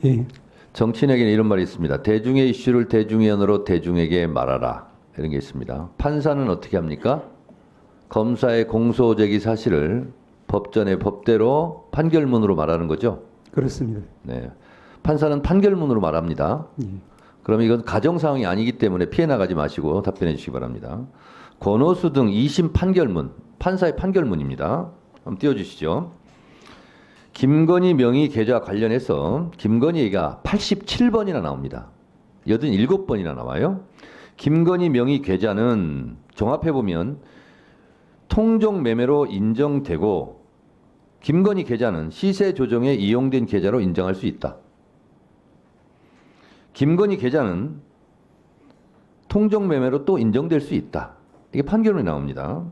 예. 정치인에게는 이런 말이 있습니다. 대중의 이슈를 대중의 언어로 대중에게 말하라. 이런 게 있습니다. 판사는 어떻게 합니까? 검사의 공소 제기 사실을 법전의 법대로 판결문으로 말하는 거죠. 그렇습니다. 네. 판사는 판결문으로 말합니다. 예. 그럼 이건 가정 상황이 아니기 때문에 피해 나가지 마시고 답변해 주시기 바랍니다. 권오수 등 2심 판결문, 판사의 판결문입니다. 한번 띄워주시죠. 김건희 명의 계좌 관련해서 김건희가 87번이나 나옵니다. 87번이나 나와요. 김건희 명의 계좌는 종합해보면 통정 매매로 인정되고 김건희 계좌는 시세 조정에 이용된 계좌로 인정할 수 있다. 김건희 계좌는 통정 매매로 또 인정될 수 있다. 이게 판결문이 나옵니다.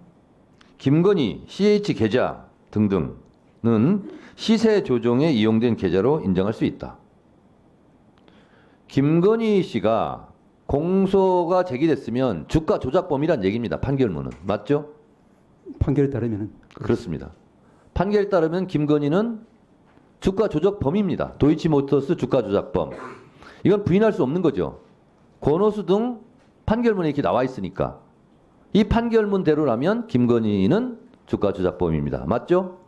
김건희, CH 계좌 등등은 시세 조정에 이용된 계좌로 인정할 수 있다. 김건희 씨가 공소가 제기됐으면 주가 조작범이란 얘기입니다. 판결문은. 맞죠? 판결에 따르면은 그렇습니다. 판결에 따르면 김건희는 주가 조작범입니다. 도이치모터스 주가 조작범. 이건 부인할 수 없는 거죠. 권오수 등 판결문에 이렇게 나와 있으니까. 이 판결문대로라면 김건희는 주가 조작범입니다. 맞죠?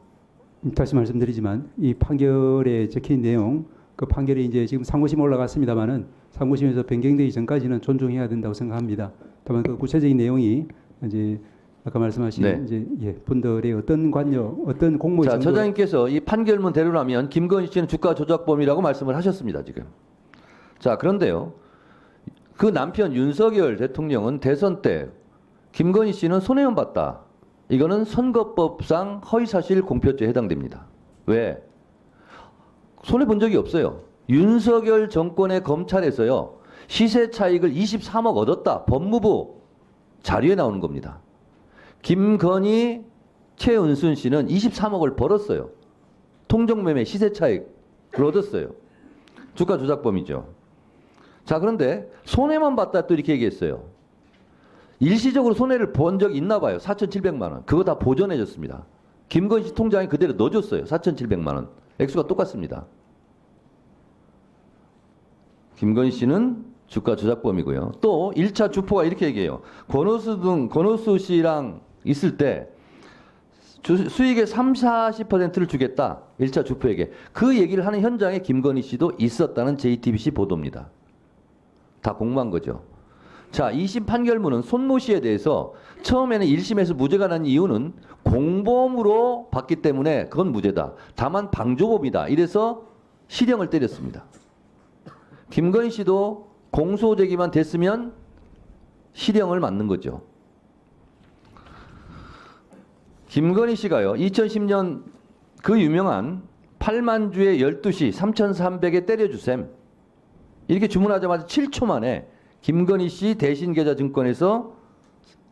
다시 말씀드리지만 이 판결에 적힌 내용, 그 판결이 이제 지금 상고심 올라갔습니다만은 상고심에서 변경되기 전까지는 존중해야 된다고 생각합니다. 다만 그 구체적인 내용이 이제 아까 말씀하신 네. 이제 분들의 어떤 관여, 어떤 공모의 자, 정도- 처장님께서 이 판결문대로라면 김건희 씨는 주가 조작범이라고 말씀을 하셨습니다. 지금. 자, 그런데요. 그 남편 윤석열 대통령은 대선 때 김건희 씨는 손해만 봤다. 이거는 선거법상 허위사실 공표죄에 해당됩니다. 왜? 손해 본 적이 없어요. 윤석열 정권의 검찰에서요. 시세 차익을 23억 얻었다. 법무부 자료에 나오는 겁니다. 김건희, 최은순 씨는 23억을 벌었어요. 통정매매 시세 차익을 얻었어요. 주가 조작범이죠. 자, 그런데 손해만 봤다 또 이렇게 얘기했어요. 일시적으로 손해를 본 적이 있나 봐요. 4,700만 원. 그거 다 보전해 줬습니다. 김건희 씨 통장에 그대로 넣어줬어요. 4,700만 원. 액수가 똑같습니다. 김건희 씨는 주가 조작범이고요. 또 1차 주포가 이렇게 얘기해요. 권오수 씨랑 있을 때 수익의 30~40%를 주겠다. 1차 주포에게. 그 얘기를 하는 현장에 김건희 씨도 있었다는 JTBC 보도입니다. 다 공모한 거죠. 자, 2심 판결문은 손모 씨에 대해서 처음에는 1심에서 무죄가 난 이유는 공범으로 봤기 때문에 그건 무죄다. 다만 방조범이다. 이래서 실형을 때렸습니다. 김건희 씨도 공소 제기만 됐으면 실형을 맞는 거죠. 김건희 씨가요. 2010년 그 유명한 8만 주에 12시 3,300에 때려주셈. 이렇게 주문하자마자 7초 만에 김건희 씨 대신계좌증권에서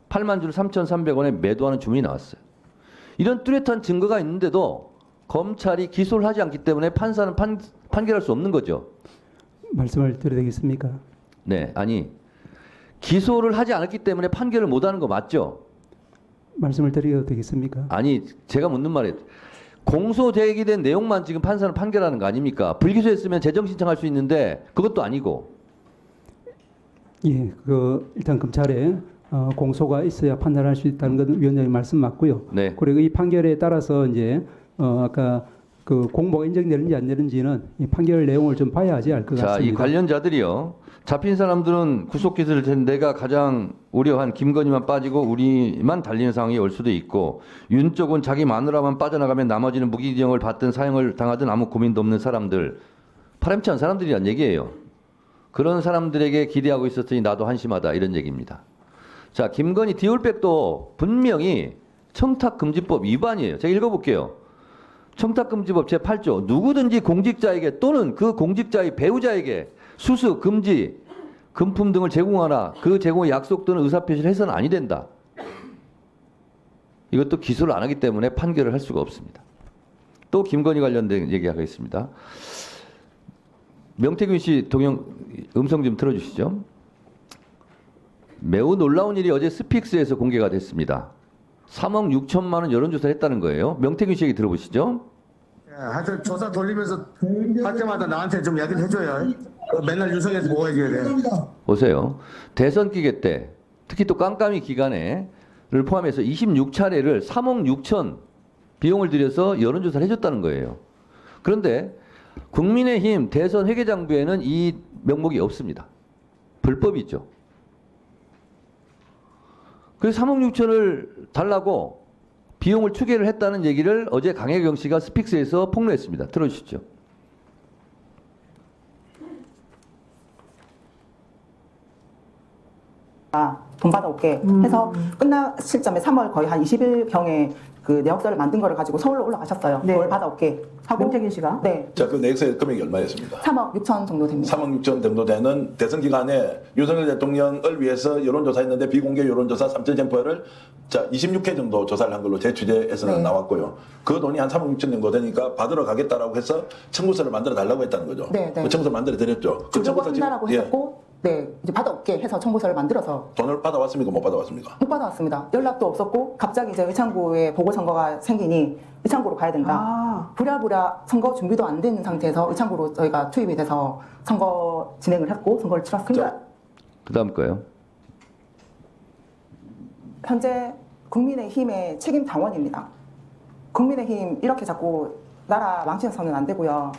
8만 주를 3,300원에 매도하는 주문이 나왔어요. 이런 뚜렷한 증거가 있는데도 검찰이 기소를 하지 않기 때문에 판사는 판결할 수 없는 거죠. 말씀을 드려도 되겠습니까? 네, 아니 기소를 하지 않았기 때문에 판결을 못하는 거 맞죠? 말씀을 드려도 되겠습니까? 아니 제가 묻는 말이 공소 제기된 내용만 지금 판사는 판결하는 거 아닙니까? 불기소했으면 재정 신청할 수 있는데 그것도 아니고. 예, 그 일단 검찰에 공소가 있어야 판단할 수 있다는 건 위원장님 말씀 맞고요. 네. 그리고 이 판결에 따라서 이제 아까 그 공모가 인정되는지 안 되는지는 이 판결 내용을 좀 봐야지 알 것 자, 같습니다. 이 관련자들이요. 잡힌 사람들은 구속 기소를 텐데 내가 가장 우려한 김건희만 빠지고 우리만 달리는 상황이 올 수도 있고 윤 쪽은 자기 마누라만 빠져나가면 나머지는 무기징역을 받든 사형을 당하든 아무 고민도 없는 사람들, 파렴치한 사람들이란 얘기예요. 그런 사람들에게 기대하고 있었더니 나도 한심하다 이런 얘기입니다. 자, 김건희 디올백도 분명히 청탁금지법 위반이에요. 제가 읽어볼게요. 청탁금지법 제8조 누구든지 공직자에게 또는 그 공직자의 배우자에게 수수, 금지, 금품 등을 제공하나 그 제공의 약속 또는 의사표시를 해서는 아니 된다. 이것도 기소를 안 하기 때문에 판결을 할 수가 없습니다. 또 김건희 관련된 얘기하겠습니다. 명태균 씨 동영 음성 좀 틀어주시죠. 매우 놀라운 일이 어제 스픽스에서 공개가 됐습니다. 3억 6천만 원 여론조사를 했다는 거예요. 명태균 씨 얘기 들어보시죠. 하여튼 조사 돌리면서 할 때마다 나한테 좀 이야기를 해줘요. 맨날 윤석열에서 뭐 해줘야 돼. 보세요. 대선 기간 때 특히 또 깜깜이 기간에를 포함해서 26차례를 3억 6천 비용을 들여서 여론조사를 해줬다는 거예요. 그런데 국민의힘 대선 회계장부에는 이 명목이 없습니다. 불법이죠. 그래서 3억 6천을 달라고 비용을 추계를 했다는 얘기를 어제 강혜경 씨가 스픽스에서 폭로했습니다. 들어주시죠. 돈 받아올게 해서 끝날 시점에 3월 거의 한 20일경에 그 내역서를 만든 거를 가지고 서울로 올라가셨어요. 네. 그걸 받아올게 하고. 명태균 씨가? 네. 자, 그 내역서의 금액이 얼마였습니까? 3억 6천 정도 됩니다. 3억 6천 정도 되는 대선 기간에 윤석열 대통령을 위해서 여론조사했는데 비공개 여론조사 3천 샘플을 자 26회 정도 조사를 한 걸로 제 취재에서는 네. 나왔고요. 그 돈이 한 3억 6천 정도 되니까 받으러 가겠다라고 해서 청구서를 만들어 달라고 했다는 거죠. 네, 네. 그 청구서 만들어 드렸죠. 그 주려고 청구서 지금 한다라고 했었고, 네 이제 받아올게 해서 청구서를 만들어서 돈을 받아왔습니까? 못 받아왔습니까? 못 받아왔습니다. 연락도 없었고 갑자기 이제 의창구에 보궐선거가 생기니 의창구로 가야 된다. 아, 부랴부랴 선거 준비도 안 된 상태에서 의창구로 저희가 투입이 돼서 선거 진행을 했고 선거를 치렀습니다. 그 다음 거요. 현재 국민의힘의 책임 당원입니다. 국민의힘 이렇게 자꾸 나라 망치서는 안 되고요.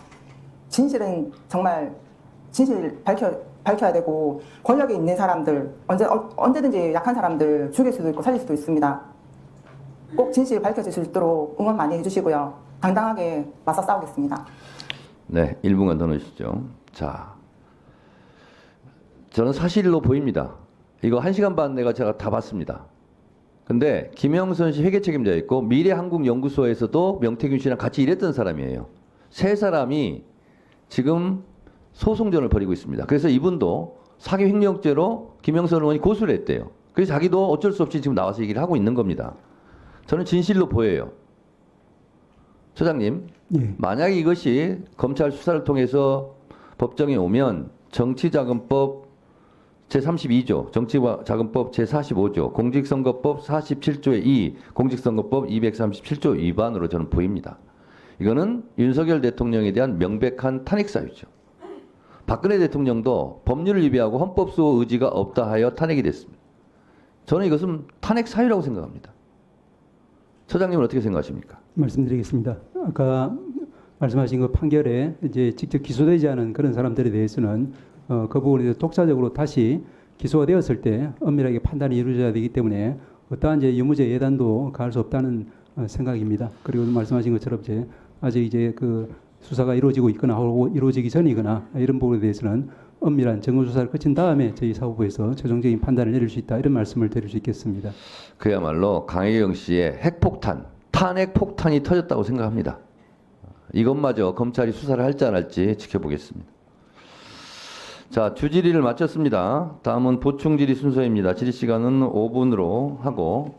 진실은 정말 진실 밝혀야 되고 권력에 있는 사람들 언제든지 약한 사람들 죽일 수도 있고 살릴 수도 있습니다. 꼭 진실 밝혀질 수 있도록 응원 많이 해주시고요. 당당하게 맞서 싸우겠습니다. 네, 1분간 더 넣으시죠. 자, 저는 사실로 보입니다. 이거 1시간 반 내가 제가 다 봤습니다. 근데 김영선 씨 회계 책임자 있고 미래한국연구소에서도 명태균 씨랑 같이 일했던 사람이에요. 세 사람이 지금 소송전을 벌이고 있습니다. 그래서 이분도 사기 횡령죄로 김영선 의원이 고소를 했대요. 그래서 자기도 어쩔 수 없이 지금 나와서 얘기를 하고 있는 겁니다. 저는 진실로 보여요. 처장님, 예. 만약에 이것이 검찰 수사를 통해서 법정에 오면 정치자금법 제32조, 정치자금법 제45조, 공직선거법 47조의 2, 공직선거법 237조 위반으로 저는 보입니다. 이거는 윤석열 대통령에 대한 명백한 탄핵 사유죠. 박근혜 대통령도 법률을 위배하고 헌법수호 의지가 없다 하여 탄핵이 됐습니다. 저는 이것은 탄핵 사유라고 생각합니다. 처장님은 어떻게 생각하십니까? 말씀드리겠습니다. 아까 말씀하신 그 판결에 이제 직접 기소되지 않은 그런 사람들에 대해서는 그 부분에 대해서 독자적으로 다시 기소가 되었을 때 엄밀하게 판단이 이루어져야 되기 때문에 어떠한 이제 유무죄 예단도 가할 수 없다는 생각입니다. 그리고 말씀하신 것처럼 이제 아직 이제 그 수사가 이루어지고 있거나 혹은 이루어지기 전이거나 이런 부분에 대해서는 엄밀한 정보 조사를 거친 다음에 저희 사법부에서 최종적인 판단을 내릴 수 있다 이런 말씀을 드릴 수 있겠습니다. 그야말로 강혜경 씨의 핵폭탄, 탄핵 폭탄이 터졌다고 생각합니다. 이것마저 검찰이 수사를 할지 안 할지 지켜보겠습니다. 자, 주질의를 마쳤습니다. 다음은 보충 질의 순서입니다. 질의 시간은 5분으로 하고